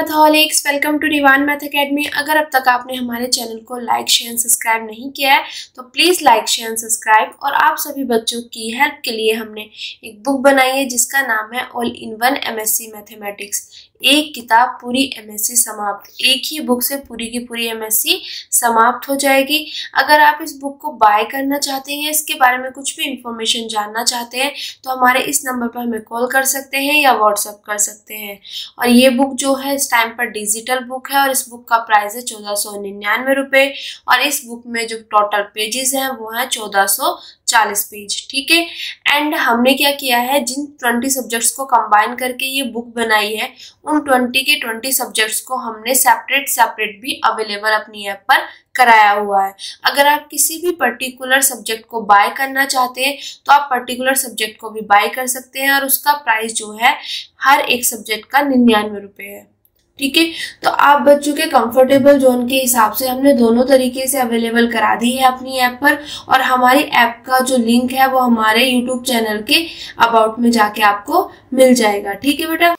मैथहॉलिक्स, welcome to Divine Math Academy. अगर अब तक आपने हमारे चैनल को लाइक शेयर सब्सक्राइब नहीं किया है तो प्लीज़ लाइक शेयर सब्सक्राइब। और आप सभी बच्चों की हेल्प के लिए हमने एक बुक बनाई है जिसका नाम है all in one MSc mathematics. एक किताब पूरी एमएससी समाप्त। एक ही बुक से पूरी की पूरी एमएससी समाप्त हो जाएगी। अगर आप इस बुक को बाय करना चाहते हैं, इसके बारे में कुछ भी इंफॉर्मेशन जानना चाहते हैं तो हमारे इस नंबर पर हमें कॉल कर सकते हैं या व्हाट्सएप कर सकते हैं। और ये बुक जो है इस टाइम पर डिजिटल बुक है और इस बुक का प्राइस है 1499 रुपये। और इस बुक में जो टोटल पेजेस हैं वो है 1440 पेज। ठीक है। एंड हमने क्या किया है, जिन 20 सब्जेक्ट्स को कंबाइन करके ये बुक बनाई है उन 20 के 20 सब्जेक्ट्स को हमने सेपरेट भी अवेलेबल अपनी ऐप पर कराया हुआ है। अगर आप किसी भी पर्टिकुलर सब्जेक्ट को बाय करना चाहते हैं तो आप पर्टिकुलर सब्जेक्ट को भी बाय कर सकते हैं और उसका प्राइस जो है हर एक सब्जेक्ट का 99 रुपये है। ठीक है। तो आप बच्चों के कंफर्टेबल जोन के हिसाब से हमने दोनों तरीके से अवेलेबल करा दी है अपनी ऐप पर। और हमारी ऐप का जो लिंक है वो हमारे यूट्यूब चैनल के अबाउट में जाके आपको मिल जाएगा। ठीक है बेटा।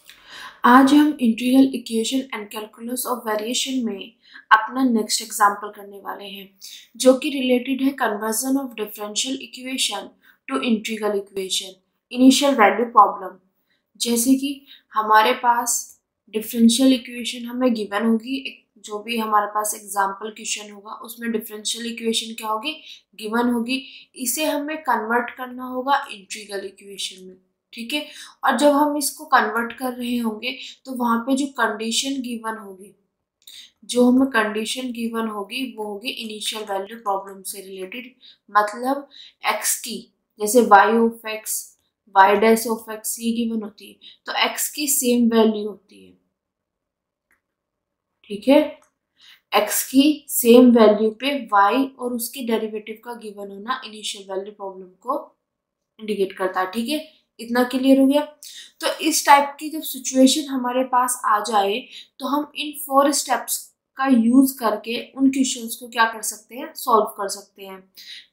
आज हम integral equation and calculus of variation में अपना नेक्स्ट एग्जाम्पल करने वाले हैं जो कि रिलेटेड है conversion of differential equation two integral equation initial value problem. जैसे कि हमारे पास डिफरेंशियल इक्वेशन हमें गिवन होगी, जो भी हमारे पास एग्जाम्पल क्वेश्चन होगा उसमें डिफरेंशियल इक्वेशन क्या होगी, गिवन होगी। इसे हमें कन्वर्ट करना होगा इंटीग्रल इक्वेशन में। ठीक है। और जब हम इसको कन्वर्ट कर रहे होंगे तो वहाँ पे जो कंडीशन गिवन होगी, जो हमें कंडीशन गिवन होगी वो होगी इनिशियल वैल्यू प्रॉब्लम से रिलेटेड। मतलब एक्स की, जैसे y of x, y dash of x ये गिवन होती है तो एक्स की सेम वैल्यू होती है। ठीक है। एक्स की सेम वैल्यू पे वाई और उसके डेरिवेटिव का गिवन होना इनिशियल वैल्यू प्रॉब्लम को इंडिकेट करता है। ठीक है। इतना क्लियर हो गया। तो इस टाइप की जब सिचुएशन हमारे पास आ जाए तो हम इन 4 स्टेप्स का यूज करके उन क्वेश्चंस को क्या कर सकते हैं, सॉल्व कर सकते हैं।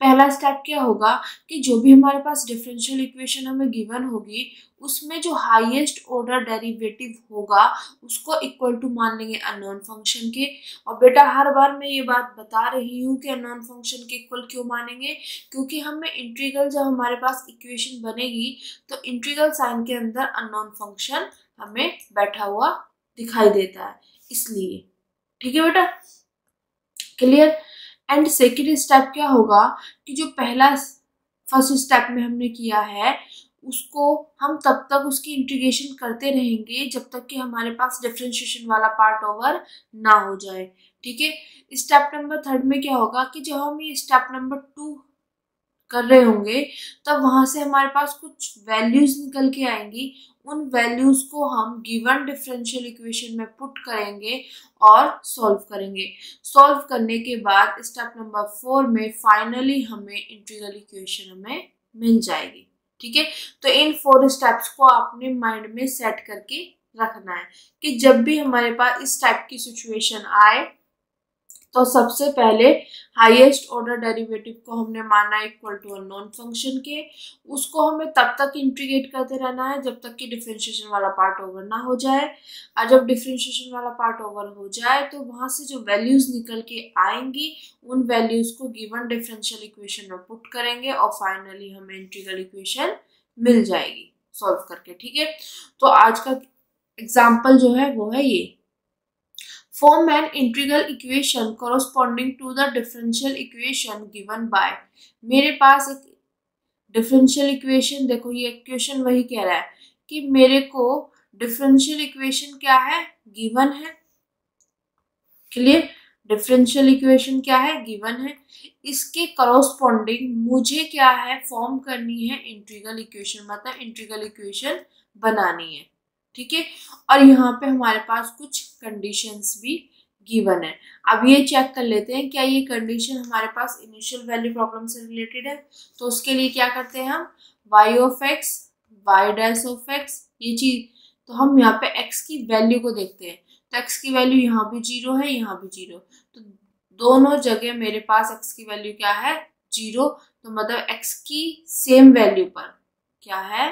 पहला स्टेप क्या होगा कि जो भी हमारे पास डिफरेंशियल इक्वेशन हमें गिवन होगी उसमें जो हाईएस्ट ऑर्डर डेरिवेटिव होगा उसको इक्वल टू मान लेंगे अननोन फंक्शन के। और बेटा हर बार मैं ये बात बता रही हूँ कि अननोन फंक्शन के इक्वल क्यों मानेंगे, क्योंकि हमें इंटीग्रल जब हमारे पास इक्वेशन बनेगी तो इंटीग्रल साइन के अंदर अननोन फंक्शन हमें बैठा हुआ दिखाई देता है, इसलिए। ठीक है बेटा, क्लियर। एंड सेकेंड स्टेप क्या होगा कि जो पहला फर्स्ट स्टेप में हमने किया है उसको हम तब तक उसकी इंटीग्रेशन करते रहेंगे जब तक कि हमारे पास डिफरेंशिएशन वाला पार्ट ओवर ना हो जाए। ठीक है। स्टेप नंबर 3 में क्या होगा कि जब हम ये स्टेप नंबर 2 कर रहे होंगे तब वहां से हमारे पास कुछ वैल्यूज निकल के आएंगी। उन वैल्यूज को हम गिवन डिफरेंशियल इक्वेशन में पुट करेंगे और सॉल्व करेंगे। सॉल्व करने के बाद स्टेप नंबर 4 में फाइनली हमें इंटीग्रल इक्वेशन हमें मिल जाएगी। ठीक है। तो इन 4 स्टेप्स को आपने माइंड में सेट करके रखना है कि जब भी हमारे पास इस टाइप की सिचुएशन आए तो सबसे पहले हाईएस्ट ऑर्डर डेरिवेटिव को हमने माना इक्वल टू अननोन फंक्शन के। उसको हमें तब तक इंटीग्रेट करते रहना है जब तक कि डिफरेंशिएशन वाला पार्ट ओवर ना हो जाए। और जब डिफरेंशिएशन वाला पार्ट ओवर हो जाए तो वहां से जो वैल्यूज निकल के आएंगी उन वैल्यूज को गिवन डिफरेंशियल इक्वेशन में पुट करेंगे और फाइनली हमें इंटीग्रल इक्वेशन मिल जाएगी सॉल्व करके। ठीक है। तो आज का एग्जाम्पल जो है वो है ये, form an integral equation corresponding to the differential equation given by। मेरे पास एक डिफरेंशियल इक्वेशन, देखो ये इक्वेशन वही कह रहा है कि मेरे को डिफरेंशियल इक्वेशन क्या है, गिवन है। क्लियर। डिफरेंशियल इक्वेशन क्या है, गिवन है। इसके करस्पॉन्डिंग मुझे क्या है, फॉर्म करनी है इंटीग्रल इक्वेशन, मतलब इंटीग्रल इक्वेशन बनानी है। ठीक है। और यहाँ पे हमारे पास कुछ कंडीशंस भी गिवन है। अब ये चेक कर लेते हैं क्या ये कंडीशन हमारे पास इनिशियल वैल्यू प्रॉब्लम से रिलेटेड है। तो उसके लिए क्या करते हैं हम, y of x, y dash of x, ये चीज। तो हम यहाँ पे एक्स की वैल्यू को देखते हैं तो एक्स की वैल्यू यहाँ भी 0 है, यहाँ भी 0। तो दोनों जगह मेरे पास एक्स की वैल्यू क्या है, 0। तो मतलब एक्स की सेम वैल्यू पर क्या है,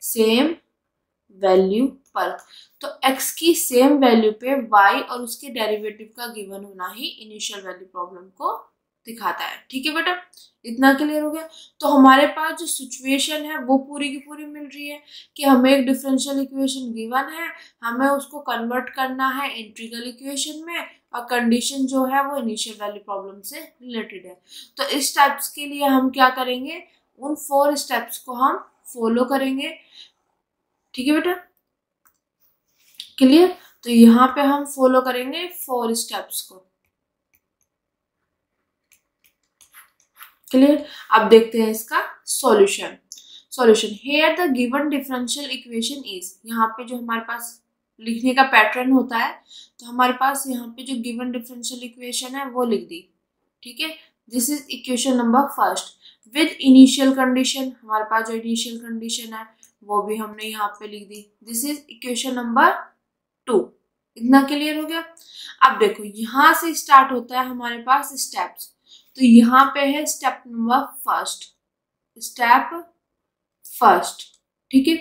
सेम वैल्यू पर। तो x की सेम वैल्यू पे y और उसके डेरिवेटिव का गिवन होना ही इनिशियल वैल्यू प्रॉब्लम को दिखाता है। ठीक है बेटा, इतना क्लियर हो गया। तो हमारे पास जो सिचुएशन है वो पूरी की पूरी मिल रही है कि हमें एक डिफरेंशियल इक्वेशन गिवन है, हमें उसको कन्वर्ट करना है इंटीग्रल इक्वेशन में, और कंडीशन जो है वो इनिशियल वैल्यू प्रॉब्लम से रिलेटेड है। तो इस स्टेप्स के लिए हम क्या करेंगे, उन 4 स्टेप्स को हम फॉलो करेंगे। ठीक है बेटा, क्लियर। तो यहाँ पे हम फॉलो करेंगे 4 स्टेप्स को। क्लियर। अब देखते हैं इसका solution. Solution, here the given differential equation is, यहाँ पे जो हमारे पास लिखने का पैटर्न होता है, तो हमारे पास यहाँ पे जो गिवन डिफरेंशियल इक्वेशन है वो लिख दी। ठीक है, this is equation number first with initial condition. हमारे पास जो इनिशियल कंडीशन है वो भी हमने यहाँ पे लिख दी। This is equation number 2। इतना क्लियर हो गया। अब देखो यहाँ से स्टार्ट होता है हमारे पास स्टेप्स। तो यहाँ पे है step number first, step first. ठीक है,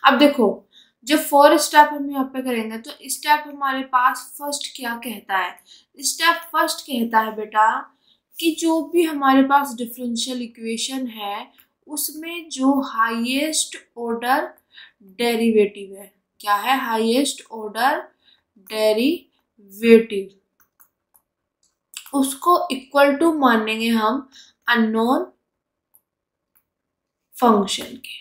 अब देखो जब 4 स्टेप हम यहाँ पे करेंगे तो स्टेप हमारे पास फर्स्ट क्या कहता है। स्टेप फर्स्ट कहता है बेटा कि जो भी हमारे पास डिफरेंशियल इक्वेशन है उसमें जो हाईएस्ट ऑर्डर डेरिवेटिव है, क्या है, हाईएस्ट ऑर्डर डेरिवेटिव, उसको इक्वल टू मानेंगे हम अननोन फंक्शन के।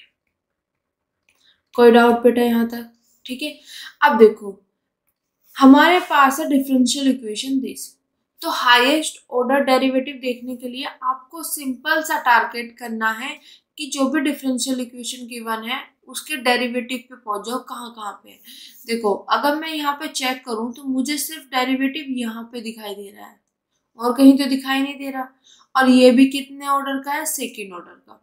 कोई डाउट बेटा यहाँ तक? ठीक है, अब देखो हमारे पास है डिफरेंशियल इक्वेशन दिस। तो हाईएस्ट ऑर्डर डेरिवेटिव देखने के लिए आपको सिंपल सा टारगेट करना है कि जो भी डिफरेंशियल इक्वेशन गिवन है उसके डेरिवेटिव पे पहुंच जाओ। कहाँ पे देखो, अगर मैं यहाँ पे चेक करूं तो मुझे सिर्फ डेरिवेटिव यहाँ पे दिखाई दे रहा है और कहीं तो दिखाई नहीं दे रहा। और ये भी कितने ऑर्डर का है, सेकेंड ऑर्डर का।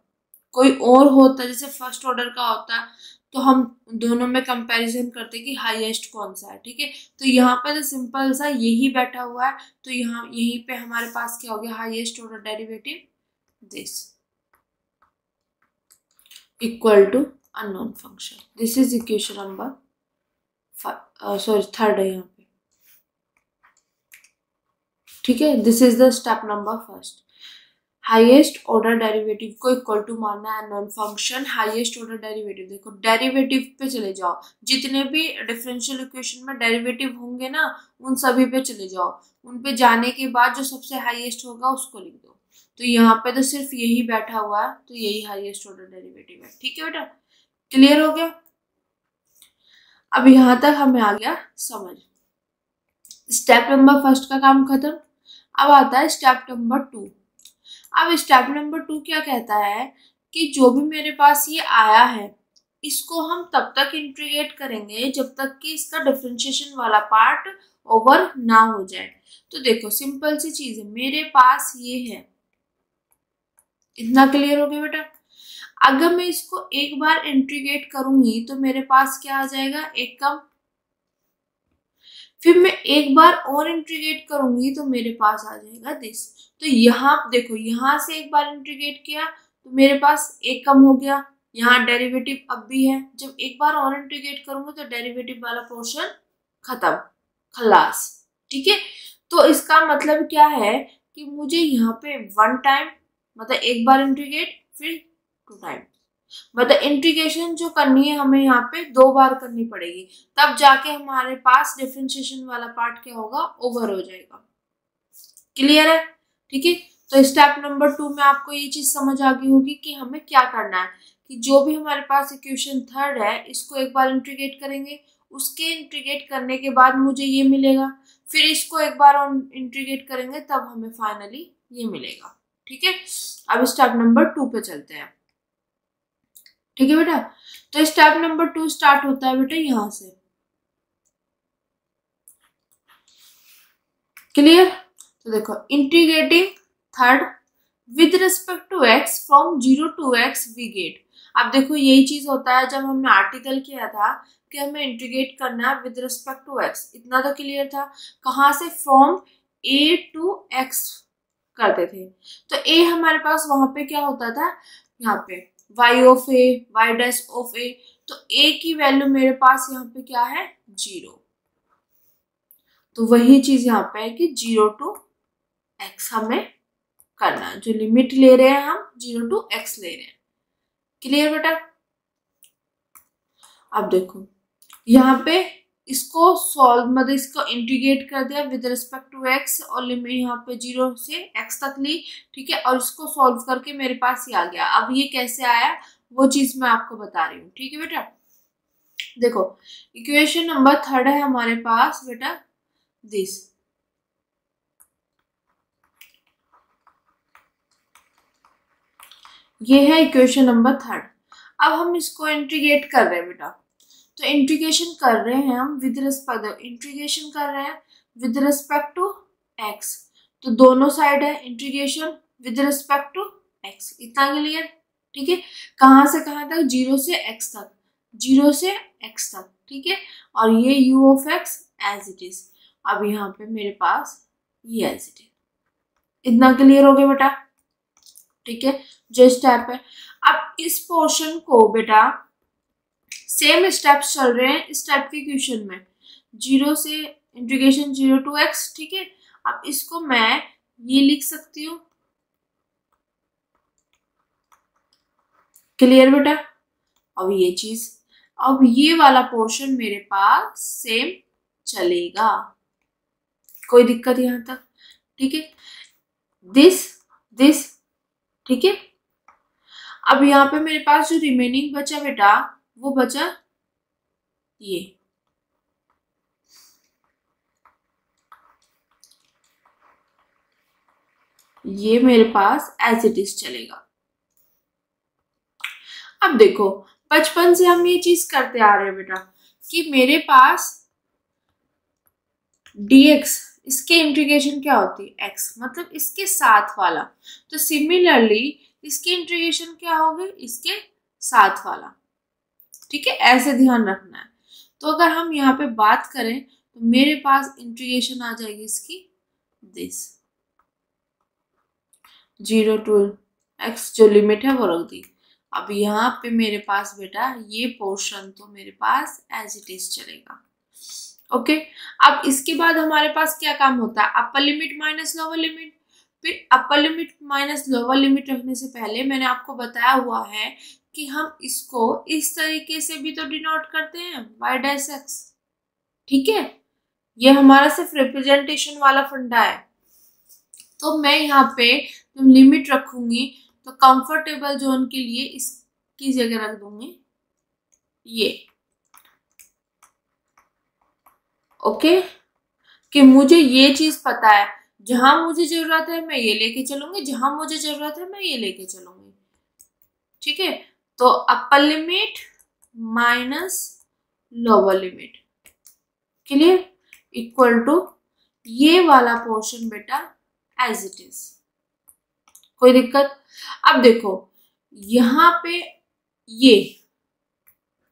कोई और होता जैसे फर्स्ट ऑर्डर का होता तो हम दोनों में कंपैरिजन करते कि हाईएस्ट कौन सा है। ठीक है, तो यहाँ पे तो सिंपल सा यही बैठा हुआ है, तो यहाँ यहीं पे हमारे पास क्या हो गया, highest order derivative this equal to unknown function. This is equation number third है यहाँ पे। ठीक है, this is the step number first. Highest order derivative को इक्वल टू मानना है unknown function. Highest order derivative, देखो डेरिवेटिव पे चले जाओ, जितने भी डिफरेंशियल इक्वेशन में डेरिवेटिव होंगे ना उन सभी पे चले जाओ। उन पे जाने के बाद जो सबसे हाईएस्ट होगा उसको लिख दो। तो यहाँ पे तो सिर्फ यही बैठा हुआ है, तो यही हाईएस्ट ऑर्डर डेरिवेटिव है। ठीक है बेटा, क्लियर हो गया। अब यहाँ तक हमें आ गया समझ। स्टेप नंबर फर्स्ट का काम खत्म। अब आता है स्टेप नंबर 2। अब स्टेप नंबर 2 क्या कहता है कि जो भी मेरे पास ये आया है इसको हम तब तक इंटीग्रेट करेंगे जब तक कि इसका डिफरेंशिएशन वाला पार्ट ओवर ना हो जाए। तो देखो सिंपल सी चीज है, मेरे पास ये है, इतना क्लियर हो गया बेटा। अगर मैं इसको एक बार इंटीग्रेट करूंगी तो मेरे पास क्या आ जाएगा, एक कम। फिर मैं एक बार और इंटीग्रेट करूंगी तो मेरे पास आ जाएगा दिस। तो यहाँ देखो, यहाँ से एक बार इंटीग्रेट किया तो मेरे पास एक कम हो गया, यहाँ डेरिवेटिव अब भी है। जब एक बार और इंटीग्रेट करूंगा तो डेरिवेटिव वाला पोर्शन खत्म, खलास। ठीक है, तो इसका मतलब क्या है कि मुझे यहाँ पे 1 टाइम मतलब एक बार इंटीग्रेट, फिर 2 टाइम, मतलब इंटीग्रेशन जो करनी है हमें यहाँ पे 2 बार करनी पड़ेगी, तब जाके हमारे पास डिफरेंशिएशन वाला पार्ट क्या होगा, ओवर हो जाएगा। क्लियर है? ठीक है, तो स्टेप नंबर 2 में आपको ये चीज समझ आ गई होगी कि हमें क्या करना है कि जो भी हमारे पास इक्वेशन थर्ड है इसको एक बार इंटीग्रेट करेंगे, उसके इंटीग्रेट करने के बाद मुझे ये मिलेगा, फिर इसको एक बार और इंटीग्रेट करेंगे तब हमें फाइनली ये मिलेगा। ठीक है, अब स्टेप नंबर 2 पे चलते हैं। ठीक है बेटा, तो स्टेप नंबर 2 स्टार्ट होता है बेटा यहाँ से। क्लियर? तो देखो integrating third with respect to x from 0 to x we get. अब देखो यही चीज होता है जब हमने आर्टिकल किया था कि हमें इंटीग्रेट करना है विद रिस्पेक्ट टू एक्स, इतना तो क्लियर था। कहाँ से, फ्रॉम a to x करते थे। तो a हमारे पास वहां पे क्या होता था, यहाँ पे y of a, y dash of a। तो a की वैल्यू मेरे पास यहाँ पे क्या है 0, तो वही चीज यहाँ पे है कि 0 to x हमें करना है, जो लिमिट ले रहे हैं हम 0 to x ले रहे हैं। क्लियर बेटा? अब देखो यहाँ पे इसको सॉल्व मतलब इसको इंटीग्रेट कर दिया विद रिस्पेक्ट टू x और लिमिट यहाँ पे 0 से x तक ली, ठीक है, और इसको सॉल्व करके मेरे पास ये आ गया। अब ये कैसे आया वो चीज मैं आपको बता रही हूँ, ठीक है बेटा। देखो इक्वेशन नंबर 3 है हमारे पास बेटा दिस, ये है इक्वेशन नंबर 3। अब हम इसको इंटीग्रेट कर रहे हैं बेटा, तो इंटीग्रेशन कर रहे हैं हम विद रिस्पेक्ट, इंटीग्रेशन कर रहे हैं विद रिस्पेक्ट टू x, तो दोनों साइड है integration with respect to x, इतना क्लियर, ठीक है। कहाँ से कहाँ तक? 0 से x तक, 0 से x तक, ठीक है, और ये u of x as it is. अब यहाँ पे मेरे पास ये एज इट इज, इतना क्लियर हो गया बेटा, ठीक है, जो स्टेप है। अब इस पोर्शन को बेटा सेम स्टेप्स चल रहे हैं इस टाइप के क्वेश्चन में, 0 से इंटीग्रेशन 0 to x, ठीक है। अब इसको मैं ये लिख सकती हूँ, क्लियर बेटा। अब ये चीज, अब ये वाला पोर्शन मेरे पास सेम चलेगा, कोई दिक्कत यहाँ तक, ठीक है, दिस, ठीक है। अब यहाँ पे मेरे पास जो रिमेनिंग बचा बेटा वो बचा ये मेरे पास एज इट इज चलेगा। अब देखो बचपन से हम ये चीज करते आ रहे हैं बेटा कि मेरे पास dx, इसके इंटीग्रेशन क्या होती है x, मतलब इसके साथ वाला, तो सिमिलरली इसके इंटीग्रेशन क्या होगी इसके साथ वाला, ठीक है, ऐसे ध्यान रखना है। तो अगर हम यहाँ पे बात करें तो मेरे पास इंटीग्रेशन आ जाएगी इसकी दिस, 0 to x जो लिमिट है वो रख दी। अब यहाँ पे मेरे पास बेटा ये पोर्शन तो मेरे पास एज इट इज चलेगा, ओके। अब इसके बाद हमारे पास क्या काम होता है, upper limit minus lower limit. फिर upper limit minus lower limit रखने से पहले मैंने आपको बताया हुआ है कि हम इसको इस तरीके से भी तो डिनोट करते हैं y डैश x, ठीक है, ये हमारा सिर्फ रिप्रेजेंटेशन वाला फंडा है। तो मैं यहाँ पे जब लिमिट रखूंगी तो कंफर्टेबल जोन के लिए इसकी जगह रख दूंगी ये, ओके, कि मुझे ये चीज पता है जहां मुझे जरूरत है मैं ये लेके चलूंगी, जहां मुझे जरूरत है मैं ये लेके चलूंगी, ठीक है। तो upper limit minus lower limit, clear, equal to ये वाला पोर्शन बेटा एज इट इज, कोई दिक्कत। अब देखो यहाँ पे ये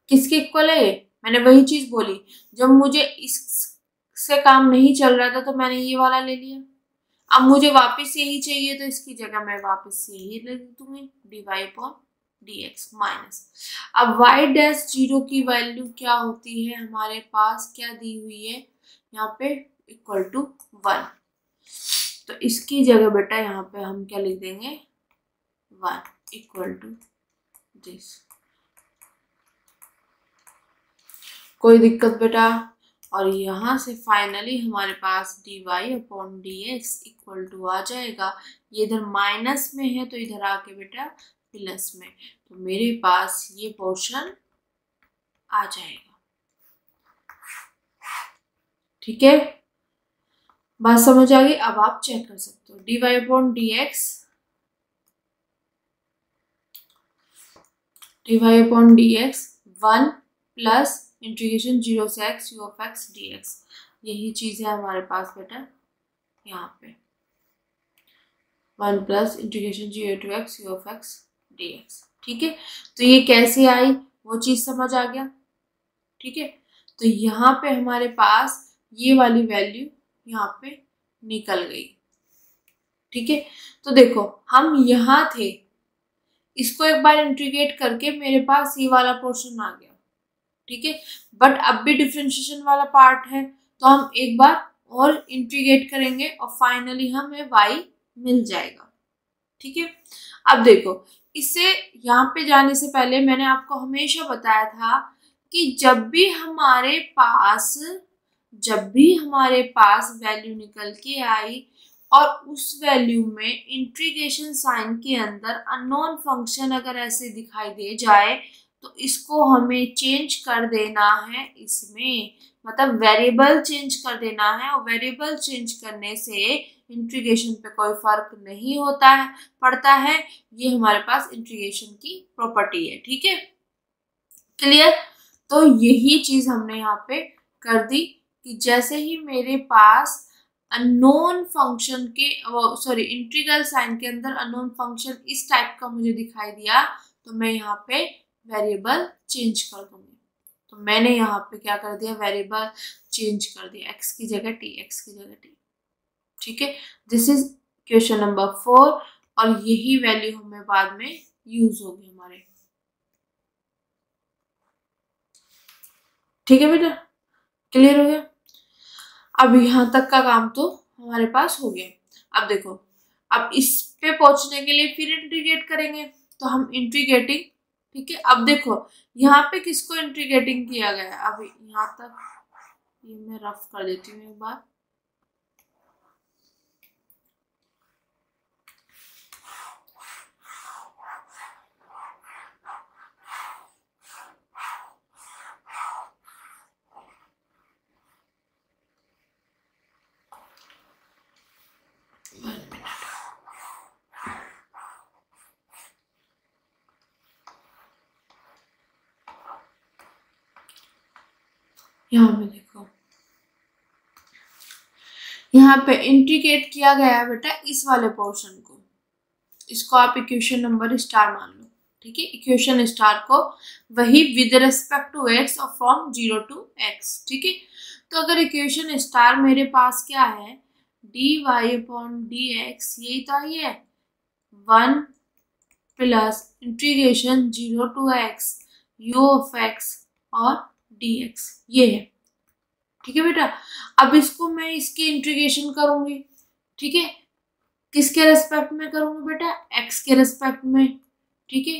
किसके इक्वल है, मैंने वही चीज बोली, जब मुझे इससे काम नहीं चल रहा था तो मैंने ये वाला ले लिया, अब मुझे वापस यही चाहिए तो इसकी जगह मैं वापस यही ले दूंगी dy/dx माइनस। अब y डैश 0 की वैल्यू क्या होती है हमारे पास, क्या दी हुई है यहाँ पे, इक्वल टू 1, तो इसकी जगह बेटा यहाँ पे हम क्या लिख देंगे 1 इक्वल टू दिस, कोई दिक्कत बेटा। और यहाँ से फाइनली हमारे पास dy/dx इक्वल टू आ जाएगा, ये इधर माइनस में है तो इधर आके बेटा प्लस में, तो मेरे पास ये पोर्शन आ जाएगा, ठीक है, बात समझ आ गई। अब आप चेक कर सकते हो dy/dx 1 प्लस इंटीग्रेशन 0 से x u of x dx, यही चीज है हमारे पास बेटा यहाँ पे 1 plus integration 0 to x u of x dx, ठीक है। तो ये कैसे आई वो चीज समझ आ गया, ठीक है। तो यहाँ पे हमारे पास ये वाली वैल्यू यहाँ पे निकल गई, ठीक है। तो देखो हम यहाँ थे, इसको एक बार इंटीग्रेट करके मेरे पास ये वाला पोर्शन आ गया, ठीक है। बट अब भी डिफरेंशिएशन वाला पार्ट है, तो हम एक बार और इंटीग्रेट करेंगे और फाइनली हमें y मिल जाएगा, ठीक है। अब देखो, इससे यहाँ पे जाने से पहले मैंने आपको हमेशा बताया था कि जब भी हमारे पास वैल्यू निकल के आई और उस वैल्यू में इंटीग्रेशन साइन के अंदर अननोन फंक्शन अगर ऐसे दिखाई दे जाए तो इसको हमें चेंज कर देना है, इसमें मतलब वेरिएबल चेंज कर देना है। और वेरिएबल चेंज करने से इंटीग्रेशन पे कोई फर्क नहीं होता है, पड़ता है। ये हमारे पास इंटीग्रेशन की प्रॉपर्टी है, ठीक है, क्लियर। तो यही चीज हमने यहाँ पे कर दी कि जैसे ही मेरे पास अननोन फंक्शन के इंटीग्रल साइन के अंदर अननोन फंक्शन इस टाइप का मुझे दिखाई दिया तो मैं यहाँ पे वेरिएबल चेंज कर दूंगी। तो मैंने यहाँ पे क्या कर दिया, वेरिएबल चेंज कर दिया, x की जगह t, ठीक है। दिस इज क्वेश्चन नंबर 4 और यही वैल्यू हमें बाद में यूज होगी हमारे, ठीक है बेटा, क्लियर हो गया। अब यहाँ तक का काम तो हमारे पास हो गया। अब देखो, अब इस पे पहुंचने के लिए फिर इंटीग्रेट करेंगे, तो हम इंटीग्रेटिंग, ठीक है। अब देखो यहाँ पे किसको इंटीग्रेटिंग किया गया है, अब यहाँ तक ये मैं रफ कर देती हूँ एक बार। यहाँ पे देखो, यहाँ पे इंटीग्रेट किया गया है बेटा इस वाले पोर्शन को, इसको आप इक्वेशन नंबर स्टार मान लो, ठीक है। इक्वेशन स्टार को वही विद रिस्पेक्ट टू x और फ्रॉम 0 to x, ठीक है। तो अगर इक्वेशन स्टार मेरे पास क्या है, dy/dx, यही तो आई है 1 plus integration 0 to x u(x) और dx, ये है, ठीक है बेटा। अब इसको मैं इसकी इंटीग्रेशन करूंगी, ठीक है, किसके रेस्पेक्ट में करूंगी बेटा, x के रेस्पेक्ट में, ठीक है।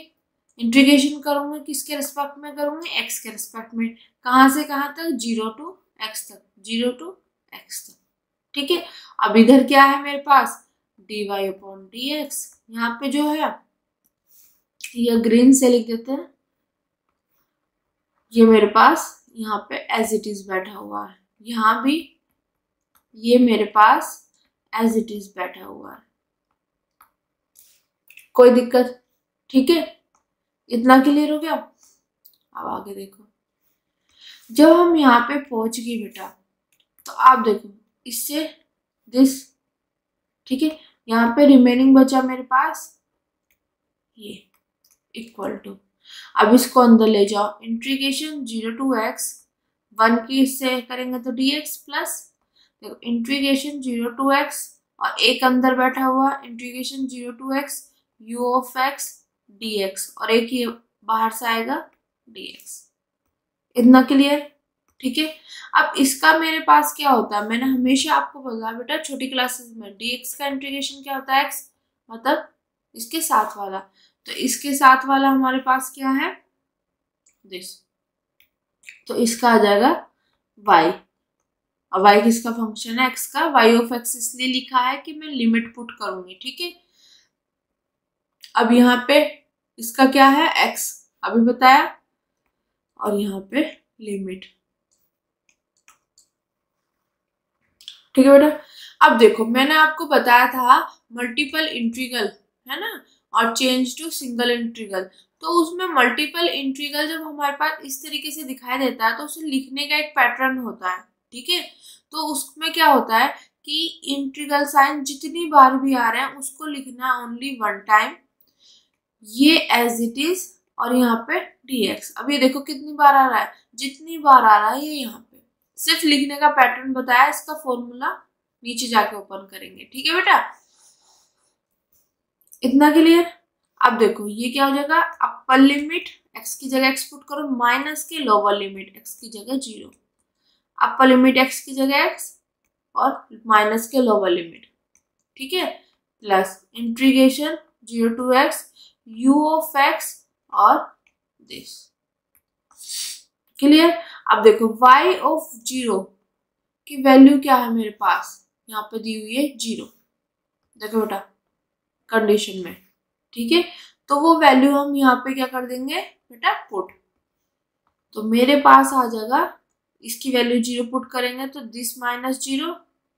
इंटीग्रेशन करूंगी किसके रेस्पेक्ट में करूंगी, x के रेस्पेक्ट में। कहाँ से कहाँ तक, 0 to x तक, 0 to x तक, ठीक है। अब इधर क्या है मेरे पास, dy/dx, यहाँ पे जो है ये ग्रीन से लिख देते हैं, ये मेरे पास यहाँ पे एज इट इज बैठा हुआ है, यहाँ भी ये मेरे पास एज इट इज बैठा हुआ है, कोई दिक्कत, ठीक है। इतना क्लियर हो गया। अब आगे देखो, जब हम यहाँ पे पहुंच गए बेटा तो आप देखो इससे दिस, ठीक है। यहाँ पे रिमेनिंग बचा मेरे पास ये इक्वल टू, अब इसको अंदर ले जाओ, इंटीग्रेशन 0 to x 1 की इससे करेंगे तो dx प्लस देखो इंटीग्रेशन 0 to x और एक अंदर बैठा हुआ integration 0 to x u(x) dx और एक ही बाहर से आएगा dx। इतना क्लियर, ठीक है। अब इसका मेरे पास क्या होता है, मैंने हमेशा आपको बोला बेटा छोटी क्लासेस में dx का इंटीग्रेशन क्या होता है, x मतलब इसके साथ वाला, तो इसके साथ वाला हमारे पास क्या है दिस, तो इसका आ जाएगा y, और y किसका फंक्शन है, x का, y(x) इसलिए लिखा है कि मैं लिमिट पुट करूंगी, ठीक है। अब यहाँ पे इसका क्या है, x अभी बताया, और यहाँ पे लिमिट, ठीक है बेटा। अब देखो मैंने आपको बताया था मल्टीपल इंटीग्रल है ना, और चेंज टू सिंगल इंटीग्रल, तो उसमें मल्टीपल इंटीग्रल जब हमारे पास इस तरीके से दिखाई देता है तो उसे लिखने का एक पैटर्न होता है, ठीक है। तो उसमें क्या होता है कि इंटीग्रल साइन जितनी बार भी आ रहे हैं उसको लिखना ओनली 1 टाइम, ये एज इट इज, और यहाँ पे dx। अब ये देखो कितनी बार आ रहा है, जितनी बार आ रहा है ये यहाँ पे, सिर्फ लिखने का पैटर्न बताया, इसका फॉर्मूला नीचे जाके ओपन करेंगे, ठीक है बेटा। इतना क्लियर। अब देखो ये क्या हो जाएगा, अपर लिमिट x की जगह x पुट करो, माइनस के लोअर लिमिट x की जगह 0, अपर लिमिट x की जगह x और माइनस के लोअर लिमिट, ठीक है, plus integration 0 to x u of x और दिस। क्लियर? अब देखो y ऑफ 0 की वैल्यू क्या है मेरे पास, यहाँ पे दी हुई है 0, देखो बेटा कंडीशन में, ठीक है, तो वो वैल्यू हम यहाँ पे क्या कर देंगे बेटा पुट, तो मेरे पास आ जाएगा, इसकी वैल्यू 0 पुट करेंगे तो दिस माइनस 0,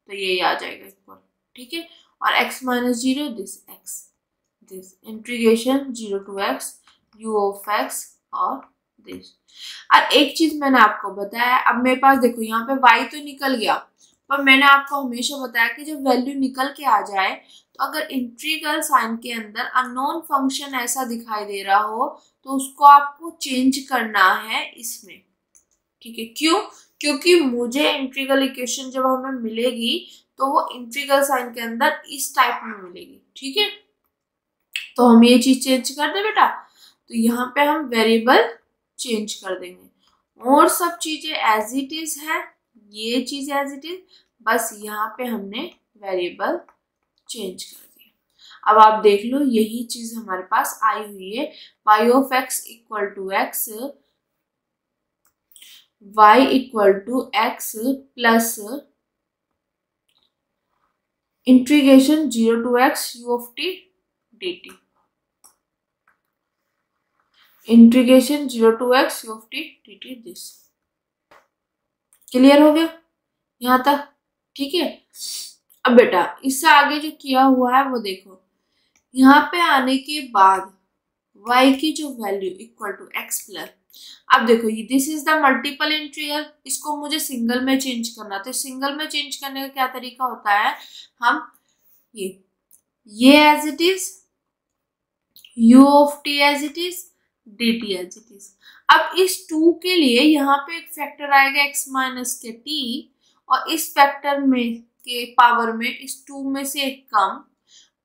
तो यही आ जाएगा इक्वल, ठीक है, और x minus 0 this x, this integration 0 to x u of x और दिस। और एक चीज मैंने आपको बताया, अब मेरे पास देखो यहाँ पे y तो निकल गया, पर मैंने आपको हमेशा बताया कि जब वैल्यू निकल के आ जाए तो अगर इंटीग्रल साइन के अंदर अननोन फंक्शन ऐसा दिखाई दे रहा हो तो उसको आपको चेंज करना है इसमें, ठीक है, क्यों? क्योंकि मुझे इंटीग्रल इक्वेशन जब हमें मिलेगी तो वो इंटीग्रल साइन के अंदर इस टाइप में मिलेगी, ठीक है, तो हम ये चीज चेंज कर दे बेटा, तो यहाँ पे हम वेरिएबल चेंज कर देंगे और सब चीजें एज इट इज है, ये चीज एज इट इज, बस यहाँ पे हमने वेरिएबल चेंज कर दिया। अब आप देख लो यही चीज हमारे पास आई हुई है, y of x equal to x, y equal to x plus integration 0 to x u of t dt, integration 0 to x u of t dt this. Clear हो गया यहाँ तक, ठीक है। अब बेटा इससे आगे जो किया हुआ है वो देखो, यहाँ पे आने के बाद y की जो value equal to x plus, अब देखो this is the multiple integral, इसको मुझे सिंगल में चेंज करना, तो सिंगल में चेंज करने का क्या तरीका होता है, हम ये as it is, u of t as it is, dt as it is. अब इस 2 के लिए यहाँ पे एक फैक्टर आएगा x माइनस के t, और इस फैक्टर में के पावर में इस 2 में से एक कम,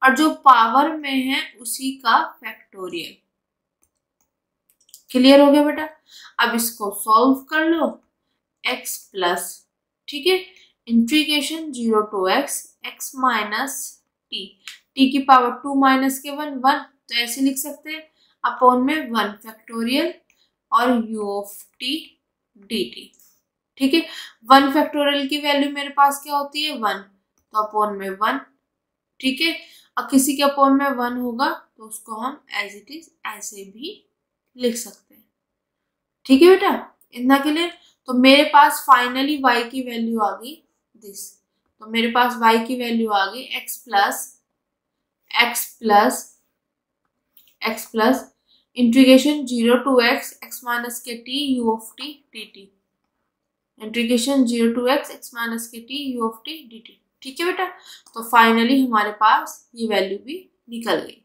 और जो पावर में है उसी का फैक्टोरियल। क्लियर हो गया बेटा? अब इसको सॉल्व कर लो, x प्लस, ठीक है, integration 0 to x, x minus t, t की पावर 2 माइनस के 1 1, तो ऐसे लिख सकते हैं, अपॉन में 1 फैक्टोरियल और u ऑफ t dt, ठीक है। 1 फैक्टोरियल की वैल्यू मेरे पास क्या होती है 1, तो अपॉन में 1, ठीक है, और किसी के अपॉन में 1 होगा तो उसको हम एज इट इज ऐसे भी लिख सकते हैं, ठीक है बेटा, इतना क्लियर। तो मेरे पास फाइनली y की वैल्यू आ गई दिस, तो मेरे पास y की वैल्यू आ गई x plus integration 0 to x, x minus k t u of t dt, integration 0 to x, x minus k t u of t dt, ठीक है बेटा। तो फाइनली हमारे पास ये वैल्यू भी निकल गई।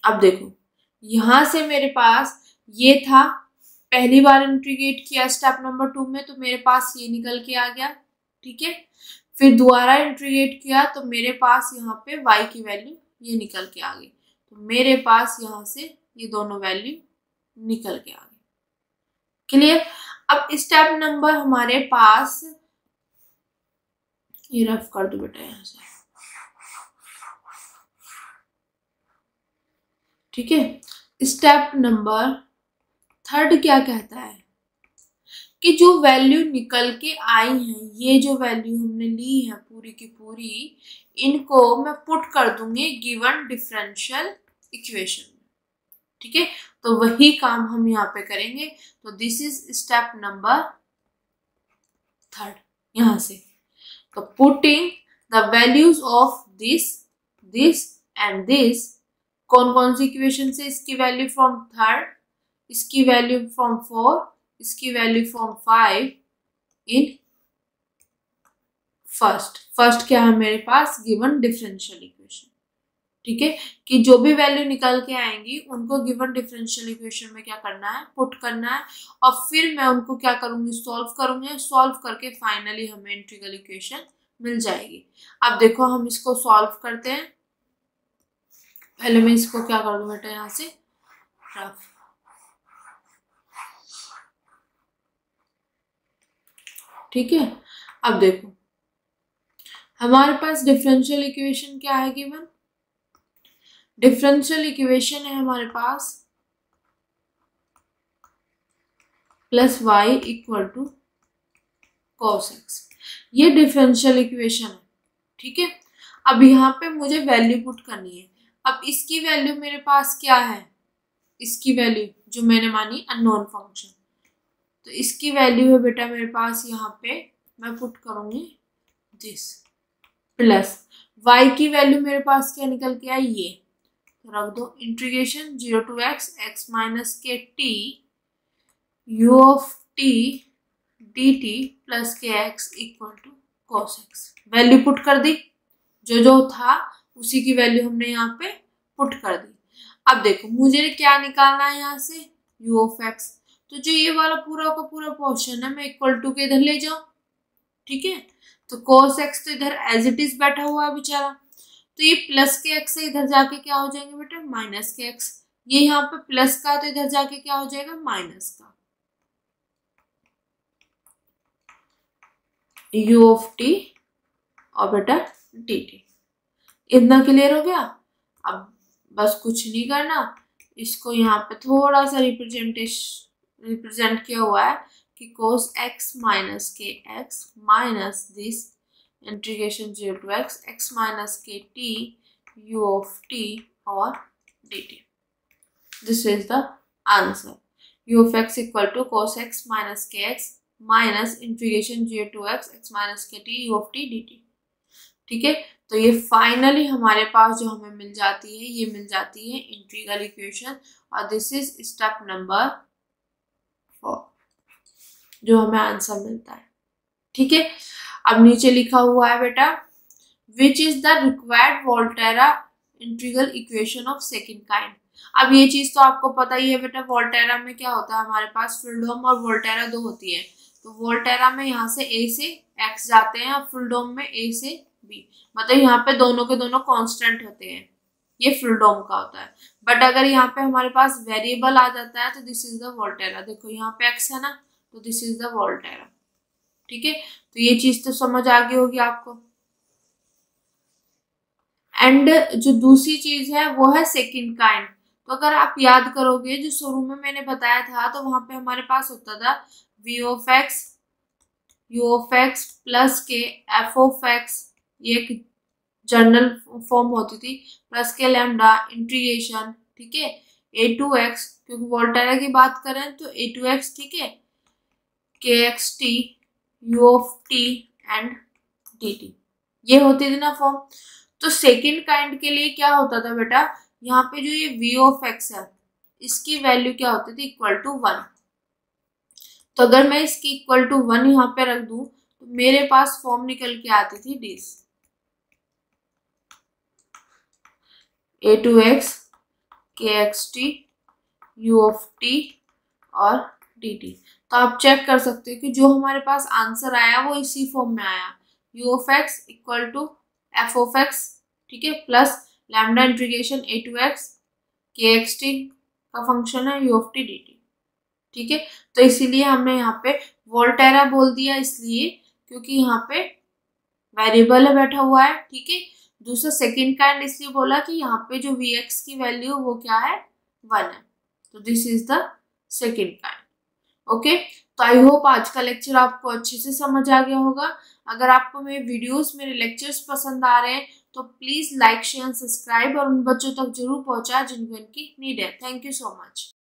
अब देखो यहां से मेरे पास ये था, पहली बार इंटीग्रेट किया स्टेप नंबर 2 में, तो मेरे पास ये निकल के आ गया, ठीक है, फिर दोबारा इंटीग्रेट किया तो मेरे पास यहाँ पे y की वैल्यू ये निकल के आ गई, तो मेरे पास यहाँ से ये दोनों वैल्यू निकल के आ गई। क्लियर? अब स्टेप नंबर हमारे पास, ये रफ कर दो बेटा यहाँ से, ठीक है। स्टेप नंबर 3 क्या कहता है कि जो वैल्यू निकल के आई है, ये जो वैल्यू हमने ली है पूरी की पूरी, इनको मैं पुट कर दूंगी गिवन डिफरेंशियल इक्वेशन में, ठीक है, तो वही काम हम यहाँ पे करेंगे। तो दिस इज स्टेप नंबर 3 यहाँ से, तो putting the values of this and this, कौन कौन सी इक्वेशन से, इसकी वैल्यू फ्रॉम 3rd, इसकी वैल्यू फ्रॉम 4, इसकी वैल्यू फ्रॉम 5 इन फर्स्ट क्या है मेरे पास गिवन डिफरेंशियल इक्वेशन, ठीक है, कि जो भी वैल्यू निकल के आएंगी उनको गिवन डिफरेंशियल इक्वेशन में क्या करना है, पुट करना है, और फिर मैं उनको क्या करूंगी, सॉल्व करूंगी, सॉल्व करके फाइनली हमें इंटीग्रल इक्वेशन मिल जाएगी। अब देखो हम इसको सॉल्व करते हैं, पहले मैं इसको क्या कर दूं बेटा यहाँ से रफ, ठीक है, अब देखो हमारे पास डिफरेंशियल इक्वेशन क्या है गिवन, डिफरेंशियल इक्वेशन है हमारे पास plus y equal to cos x, ये डिफरेंशियल इक्वेशन है। ठीक है, अब यहाँ पे मुझे वैल्यू पुट करनी है। अब इसकी वैल्यू मेरे पास क्या है, इसकी वैल्यू जो मैंने मानी अननोन फंक्शन, तो इसकी वैल्यू है बेटा मेरे पास यहाँ पे मैं पुट करूंगी दिस, प्लस y की वैल्यू मेरे पास क्या निकल के आई, ये तो रख दो integration 0 to x minus k t u of t dt plus k x equal to cos x, value put कर दी, जो जो था उसी की वैल्यू हमने यहाँ पे पुट कर दी। अब देखो मुझे क्या निकालना है यहाँ से, u ऑफ x, तो जो ये वाला पूरा का पूरा पोर्शन है मैं इक्वल टू के इधर ले जाऊं। ठीक है, तो cos x तो इधर एज इट इज बैठा हुआ है बेचारा, तो ये प्लस के x से इधर जाके क्या हो जाएंगे बेटा माइनस के x, ये यहाँ पे प्लस का तो इधर जाके क्या हो जाएगा माइनस का, u ऑफ t और बेटा dt। इतना क्लियर हो गया। अब बस कुछ नहीं करना, इसको यहाँ पे थोड़ा सा रिप्रेजेंट किया हुआ है कि cos x minus k x minus this integration 0 to x minus k t u of t और dt, this is the answer. u of x equal to cos x minus k x minus integration 0 to x minus k t u of t dt। ठीक है, तो ये finally हमारे पास जो हमें मिल जाती है, ये मिल जाती है इंटीग्रल इक्वेशन, और दिस इज स्टेप नंबर 4 जो हमें आंसर मिलता है। ठीक है, अब नीचे लिखा हुआ है बेटा which is the required Volterra integral equation of second kind. अब ये चीज तो आपको पता ही है बेटा, वोल्टेरा में क्या होता है हमारे पास फ्रीडोम और वोल्टेरा दो होती है, तो वोल्टेरा में यहाँ से a से x जाते हैं और फ्रीडोम में a से b, मतलब यहाँ पे दोनों के दोनों कांस्टेंट होते हैं, ये फ्रीडोम का होता है। बट अगर यहाँ पे हमारे पास वेरिएबल आ जाता है तो दिस इज द वोल्टेरा, देखो यहाँ पे x है ना, तो दिस इज द वोल्टेरा। ठीक है, तो ये चीज तो समझ आ गई होगी आपको। एंड जो दूसरी चीज है वो है सेकंड काइंड, तो अगर आप याद करोगे जो शुरू में मैंने बताया था, तो वहां पे हमारे पास होता था v of x u of x plus के f ऑफ x, ये एक जनरल फॉर्म होती थी, प्लस के लैम्डा इंटीग्रेशन, ठीक है, a टू x, क्योंकि वोल्टेरा की बात करें तो a टू x, ठीक है, के x T u of t and dt, ये होती थी ना फॉर्म। तो सेकंड काइंड के लिए क्या होता था बेटा, यहाँ पे जो ये v ऑफ x है इसकी वैल्यू क्या होती थी इक्वल टू 1, तो अगर मैं इसकी इक्वल टू 1 यहाँ पे रख दूं तो मेरे पास फॉर्म निकल के आती थी this a to x k x T u of t और dt। तो आप चेक कर सकते हो कि जो हमारे पास आंसर आया वो इसी फॉर्म में आया, u of x equal to f of x, ठीक है, plus lambda integration a to x k x t का फंक्शन है u ऑफ t dt। ठीक है, तो इसीलिए हमने यहाँ पे वोल्टेरा बोल दिया, इसलिए क्योंकि यहाँ पे वेरिएबल बैठा हुआ है। ठीक है, दूसरा सेकंड काइंड इसलिए बोला कि यहाँ पे जो vx की वैल्यू वो क्या है 1 है, तो this is the second kind. Okay, तो आई होप आज का लेक्चर आपको अच्छे से समझ आ गया होगा। अगर आपको मेरे वीडियोस मेरे लेक्चर्स पसंद आ रहे हैं तो प्लीज लाइक शेयर सब्सक्राइब और उन बच्चों तक जरूर पहुंचाएं जिनको इनकी नीड है। Thank you so much.